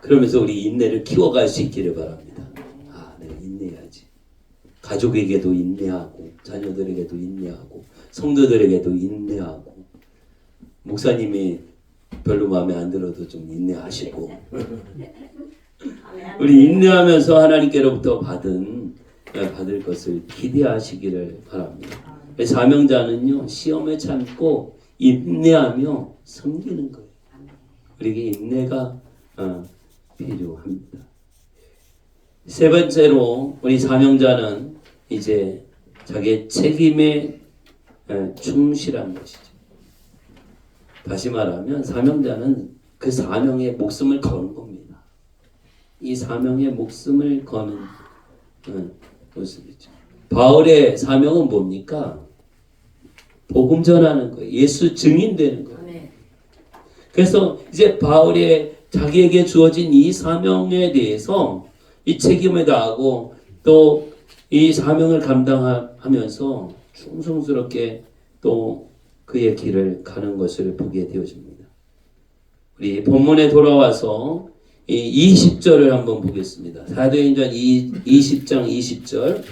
그러면서 우리 인내를 키워갈 수 있기를 바랍니다. 내가 인내해야지. 가족에게도 인내하고 자녀들에게도 인내하고 성도들에게도 인내하고 목사님이 별로 마음에 안 들어도 좀 인내하시고 우리 인내하면서 하나님께로부터 받을 것을 기대하시기를 바랍니다. 사명자는요 시험을 참고 인내하며 섬기는 거예요. 우리에게 인내가 필요합니다. 세 번째로 우리 사명자는 이제 자기의 책임에 충실한 것이죠. 다시 말하면 사명자는 그 사명에 목숨을 거는 겁니다. 이 사명에 목숨을 거는 모습이죠. 바울의 사명은 뭡니까? 복음 전하는 거예요. 예수 증인되는 거예요. 그래서 이제 바울의 자기에게 주어진 이 사명에 대해서 이 책임을 다하고 또 이 사명을 감당하면서 충성스럽게 또 그의 길을 가는 것을 보게 되어집니다. 우리 본문에 돌아와서 이 20절을 한번 보겠습니다. 사도행전 20장 20절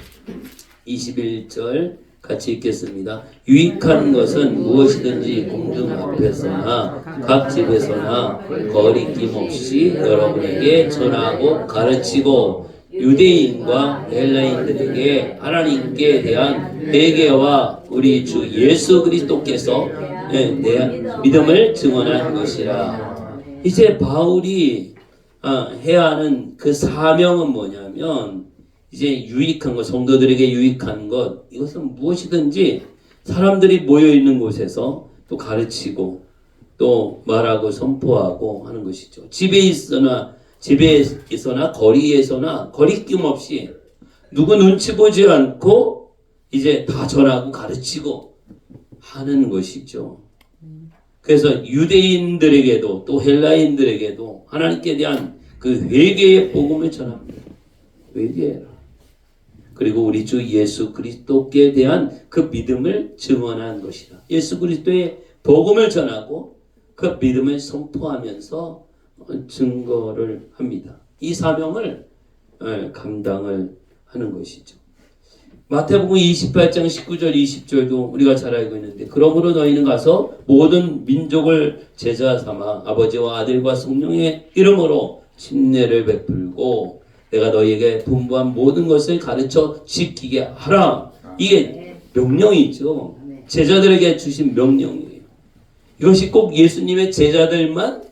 21절 같이 읽겠습니다. 유익한 것은 무엇이든지 공중 앞에서나 각 집에서나 거리낌 없이 여러분에게 전하고 가르치고 유대인과 헬라인들에게 하나님께 대한 회개와 우리 주 예수 그리스도께서 믿음을 증언한 것이라. 이제 바울이 해야 하는 그 사명은 뭐냐면 이제 유익한 것, 성도들에게 유익한 것, 이것은 무엇이든지 사람들이 모여 있는 곳에서 또 가르치고 또 말하고 선포하고 하는 것이죠. 집에서나 거리에서나 거리낌 없이 누구 눈치 보지 않고 이제 다 전하고 가르치고 하는 것이죠. 그래서 유대인들에게도 또 헬라인들에게도 하나님께 대한 그 회개의 복음을 전합니다. 회개해라. 그리고 우리 주 예수 그리스도께 대한 그 믿음을 증언한 것이다. 예수 그리스도의 복음을 전하고 그 믿음을 선포하면서 증거를 합니다. 이 사명을 감당을 하는 것이죠. 마태복음 28장 19절 20절도 우리가 잘 알고 있는데 그러므로 너희는 가서 모든 민족을 제자 삼아 아버지와 아들과 성령의 이름으로 침례를 베풀고 내가 너희에게 분부한 모든 것을 가르쳐 지키게 하라. 이게 명령이죠. 제자들에게 주신 명령이에요. 이것이 꼭 예수님의 제자들만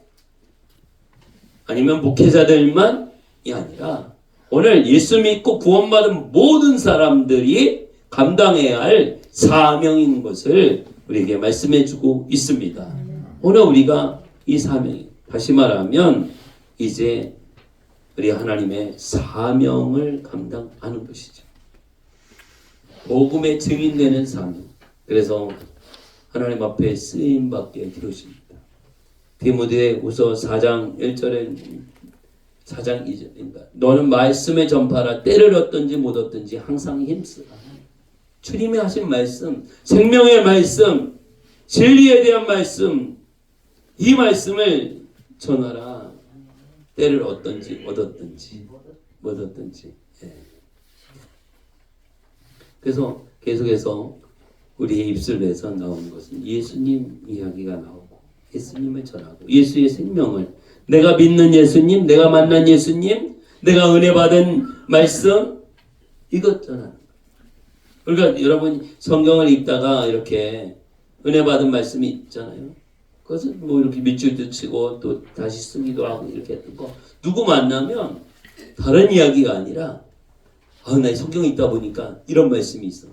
아니면 목회자들만이 아니라 오늘 예수 믿고 구원받은 모든 사람들이 감당해야 할 사명인 것을 우리에게 말씀해 주고 있습니다. 오늘 우리가 이 사명, 다시 말하면 이제 우리 하나님의 사명을 감당하는 것이죠. 복음의 증인되는 사명. 그래서 하나님 앞에 쓰임받게 되어집니다. 디모데후서 4장 1절에 4장 2절인가 너는 말씀의 전파라 때를 얻든지 못 얻든지 항상 힘쓰라. 주님이 하신 말씀, 생명의 말씀, 진리에 대한 말씀, 이 말씀을 전하라. 때를 얻든지 얻었든지 못 얻든지. 예. 그래서 계속해서 우리의 입술에서 나오는 것은 예수님 이야기가 나오고 예수님을 전하고 예수의 생명을 내가 믿는 예수님, 내가 만난 예수님, 내가 은혜 받은 말씀 이것 전하는 거예요. 그러니까 여러분 성경을 읽다가 이렇게 은혜 받은 말씀이 있잖아요. 그것은 뭐 이렇게 밑줄도 치고 또 다시 쓰기도 하고 이렇게 했던 거 누구 만나면 다른 이야기가 아니라 나 성경에 있다 보니까 이런 말씀이 있어.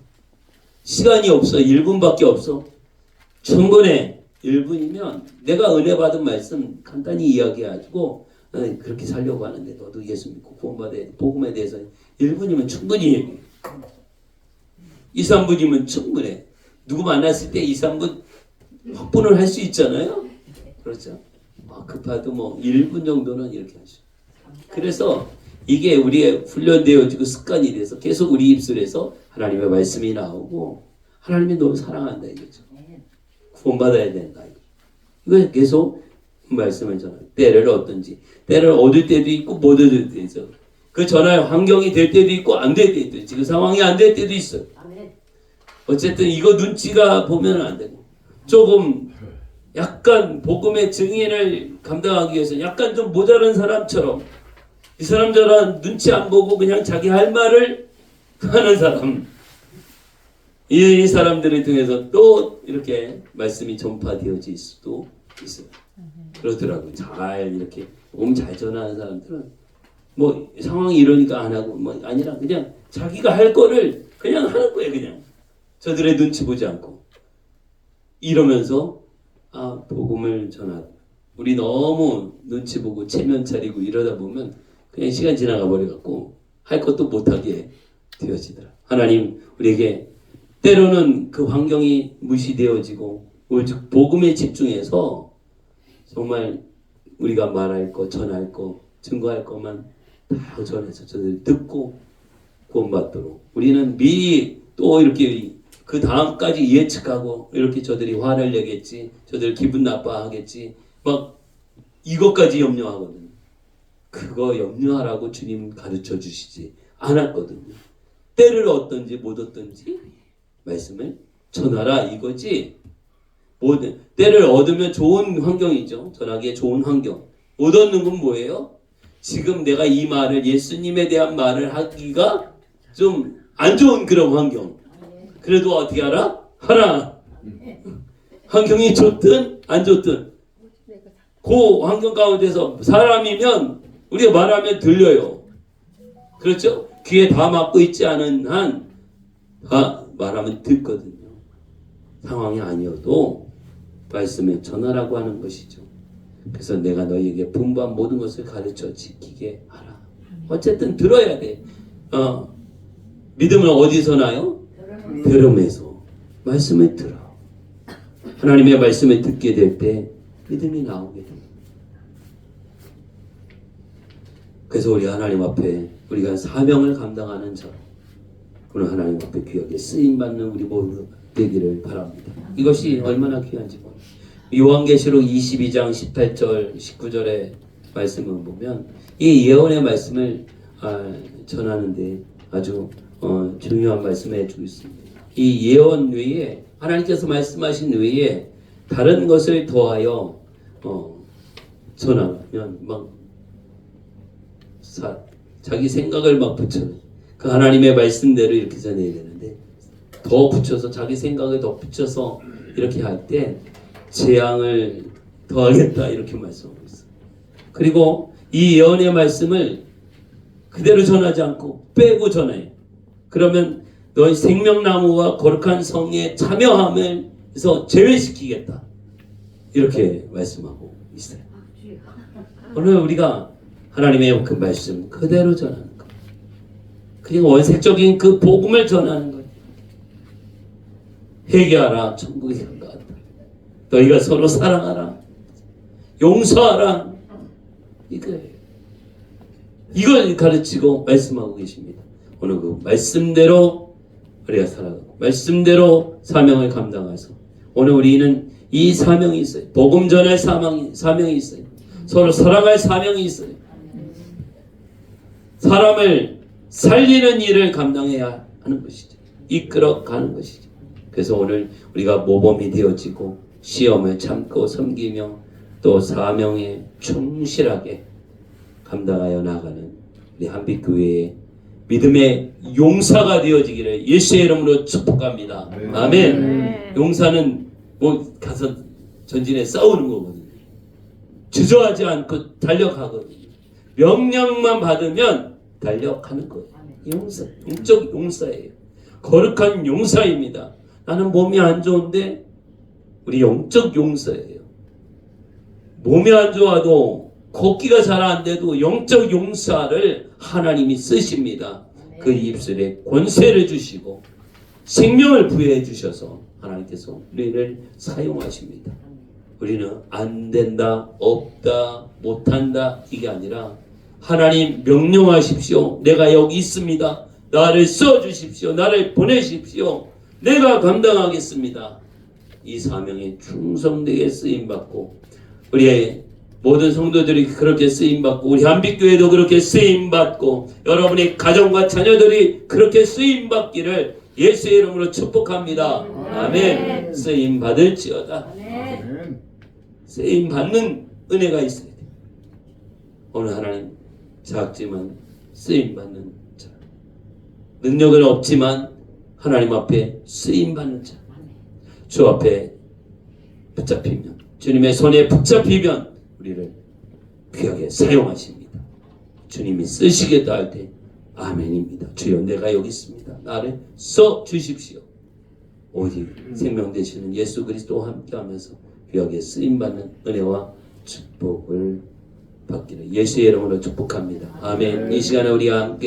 시간이 없어. 1분밖에 없어. 충분해. 1분이면 내가 은혜 받은 말씀 간단히 이야기해가지고 그렇게 살려고 하는데 너도 예수 믿고 구원받아야 돼. 복음에 대해서 1분이면 충분히 얘기해. 2, 3분이면 충분해. 누구 만났을 때 2, 3분 확분을 할 수 있잖아요. 그렇죠. 급해도 뭐 1분 정도는 이렇게 하시죠. 그래서 이게 우리의 훈련되어지고 습관이 돼서 계속 우리 입술에서 하나님의 말씀이 나오고 하나님이 너무 사랑한다 이거죠. 구원받아야 된다. 이거 계속 말씀을 전하고 때를 얻든지 때를 얻을 때도 있고 못 얻을 때도 있어. 그 전할 환경이 될 때도 있고 안 될 때도 있고 지금 상황이 안 될 때도 있어요. 어쨌든 이거 눈치가 보면 안 되고 조금 약간 복음의 증인을 감당하기 위해서 약간 좀 모자란 사람처럼 이 사람들은 눈치 안 보고 그냥 자기 할 말을 하는 사람 이 사람들을 통해서 또 이렇게 말씀이 전파되어질 수도 있어요. 그러더라고요. 잘 이렇게 몸 잘 전하는 사람들은 뭐 상황이 이러니까 안 하고 뭐 아니라 그냥 자기가 할 거를 그냥 하는 거예요. 그냥 저들의 눈치 보지 않고 이러면서 복음을 전하고 우리 너무 눈치 보고 체면 차리고 이러다 보면 그냥 시간 지나가 버려갖고 할 것도 못하게 되어지더라. 하나님 우리에게 때로는 그 환경이 무시되어지고 오직 복음에 집중해서 정말 우리가 말할 거, 전할 거, 증거할 것만 다 전해서 저들 듣고 구원받도록 우리는 미리 또 이렇게 그 다음까지 예측하고 이렇게 저들이 화를 내겠지, 저들 기분 나빠하겠지, 막 이것까지 염려하거든요. 그거 염려하라고 주님 가르쳐 주시지 않았거든요. 때를 얻든지 못 얻든지 말씀을 전하라 이거지. 때를 얻으면 좋은 환경이죠. 전하기에 좋은 환경. 못 얻는 건 뭐예요? 지금 내가 이 말을 예수님에 대한 말을 하기가 좀 안 좋은 그런 환경. 그래도 어떻게 하라? 하라. 환경이 좋든 안 좋든 그 환경 가운데서 사람이면 우리가 말하면 들려요. 그렇죠? 귀에 다 막고 있지 않은 한 말하면 듣거든요. 상황이 아니어도 말씀을 전하라고 하는 것이죠. 그래서 내가 너희에게 분부한 모든 것을 가르쳐 지키게 하라. 어쨌든 들어야 돼. 믿음은 어디서 나요? 들음에서. 말씀을 들어. 하나님의 말씀을 듣게 될 때 믿음이 나오게 됩니다. 그래서 우리 하나님 앞에 우리가 사명을 감당하는 자 오늘 하나님 앞에 귀하게 쓰임받는 우리 모두 되기를 바랍니다. 이것이 얼마나 귀한지 모릅니다. 요한계시록 22장 18절 19절의 말씀을 보면 이 예언의 말씀을 전하는데 아주 중요한 말씀을 해주고 있습니다. 이 예언 외에 하나님께서 말씀하신 외에 다른 것을 더하여 전하면 막 자기 생각을 막 붙여 그 하나님의 말씀대로 이렇게 전해야 되는데 더 붙여서 자기 생각을 더 붙여서 이렇게 할 때 재앙을 더하겠다 이렇게 말씀하고 있어요. 그리고 이 예언의 말씀을 그대로 전하지 않고 빼고 전해. 그러면 너희 생명나무와 거룩한 성에 참여함에서 제외시키겠다. 이렇게 말씀하고 있어요. 오늘 우리가 하나님의 그 말씀 그대로 전하는 것. 그냥 원색적인 그 복음을 전하는 거예요. 회개하라 천국에 간다. 너희가 서로 사랑하라. 용서하라. 이거예요. 이걸 가르치고 말씀하고 계십니다. 오늘 그 말씀대로 우리가 살아가고 말씀대로 사명을 감당해서 오늘 우리는 이 사명이 있어요. 복음 전할 사명이 있어요. 서로 사랑할 사명이 있어요. 사람을 살리는 일을 감당해야 하는 것이죠. 이끌어가는 것이죠. 그래서 오늘 우리가 모범이 되어지고 시험을 참고 섬기며 또 사명에 충실하게 감당하여 나가는 우리 한빛교회의 믿음의 용사가 되어지기를 예수의 이름으로 축복합니다. 아멘. 용사는 뭐 가서 전진에 싸우는 거거든요. 주저하지 않고 달려가거든요. 명령만 받으면 달려가는 거예요. 용사, 영적 용사예요. 거룩한 용사입니다. 나는 몸이 안 좋은데 우리 영적 용사예요. 몸이 안 좋아도 걷기가 잘 안 돼도 영적 용사를 하나님이 쓰십니다. 그 입술에 권세를 주시고 생명을 부여해 주셔서 하나님께서 우리를 사용하십니다. 우리는 안 된다, 없다, 못한다 이게 아니라 하나님 명령하십시오. 내가 여기 있습니다. 나를 써주십시오. 나를 보내십시오. 내가 감당하겠습니다. 이 사명에 충성되게 쓰임받고 우리의 모든 성도들이 그렇게 쓰임받고 우리 한빛교회도 그렇게 쓰임받고 여러분의 가정과 자녀들이 그렇게 쓰임받기를 예수의 이름으로 축복합니다. 아멘. 쓰임받을지어다. 쓰임받는 은혜가 있어야 돼요. 오늘 하나님 작지만 쓰임받는 자, 능력은 없지만 하나님 앞에 쓰임받는 자, 주 앞에 붙잡히면 주님의 손에 붙잡히면 우리를 귀하게 사용하십니다. 주님이 쓰시겠다 할 때 아멘입니다. 주여 내가 여기 있습니다. 나를 써 주십시오. 오직 생명 되시는 예수 그리스도와 함께하면서 귀하게 쓰임받는 은혜와 축복을 받기를 예수의 이름으로 축복합니다. 아멘. 이 시간에 우리가 함께